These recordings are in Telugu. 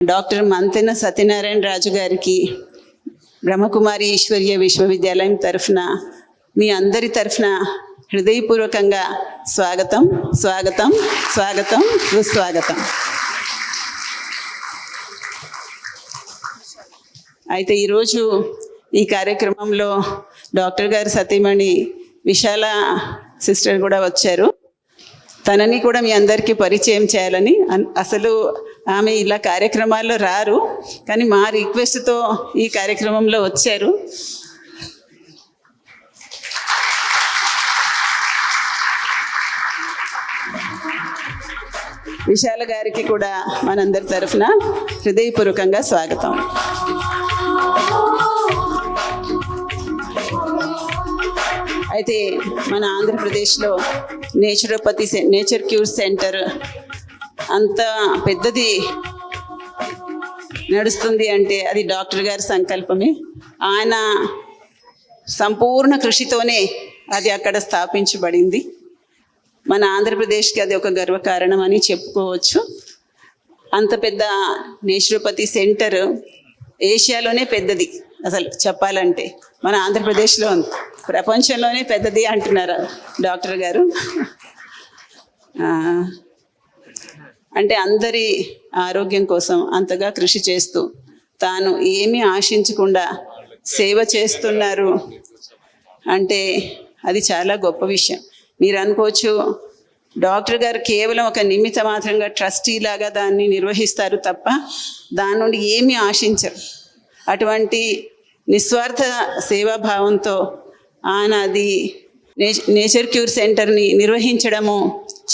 డాక్టర్ మంతెన సత్యనారాయణ రాజు గారికి బ్రహ్మకుమారి ఈశ్వర్య విశ్వవిద్యాలయం తరఫున మీ అందరి తరఫున హృదయపూర్వకంగా స్వాగతం స్వాగతం స్వాగతం సుస్వాగతం. అయితే ఈరోజు ఈ కార్యక్రమంలో డాక్టర్ గారి సతీమణి విశాల సిస్టర్ కూడా వచ్చారు. తనని కూడా మీ అందరికీ పరిచయం చేయాలని, అసలు ఆమె ఇలా కార్యక్రమాల్లో రారు కానీ మా రిక్వెస్ట్తో ఈ కార్యక్రమంలో వచ్చారు. విశాల గారికి కూడా మనందరి తరఫున హృదయపూర్వకంగా స్వాగతం. అయితే మన ఆంధ్రప్రదేశ్లో నేచర్ క్యూర్ సెంటర్ అంత పెద్దది నడుస్తుంది అంటే అది డాక్టర్ గారి సంకల్పమే. ఆయన సంపూర్ణ కృషితోనే అది అక్కడ స్థాపించబడింది. మన ఆంధ్రప్రదేశ్కి అది ఒక గర్వకారణం అని చెప్పుకోవచ్చు. అంత పెద్ద నేచురోపతి సెంటర్ ఏషియాలోనే పెద్దది. అసలు చెప్పాలంటే మన ఆంధ్రప్రదేశ్లో ఉంది, ప్రపంచంలోనే పెద్దది అంటున్నారు డాక్టర్ గారు. అంటే అందరి ఆరోగ్యం కోసం అంతగా కృషి చేస్తూ తాను ఏమీ ఆశించకుండా సేవ చేస్తున్నారు అంటే అది చాలా గొప్ప విషయం. మీరు అనుకోవచ్చు డాక్టర్ గారు కేవలం ఒక నిమిత్త మాత్రంగా ట్రస్టీ లాగా దాన్ని నిర్వహిస్తారు తప్ప దాని నుండి ఏమీ ఆశించరు. అటువంటి నిస్వార్థ సేవాభావంతో ఆయన అది నేచర్ క్యూర్ సెంటర్ని నిర్వహించడము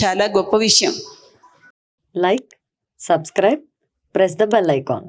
చాలా గొప్ప విషయం. Like, subscribe, press the bell icon.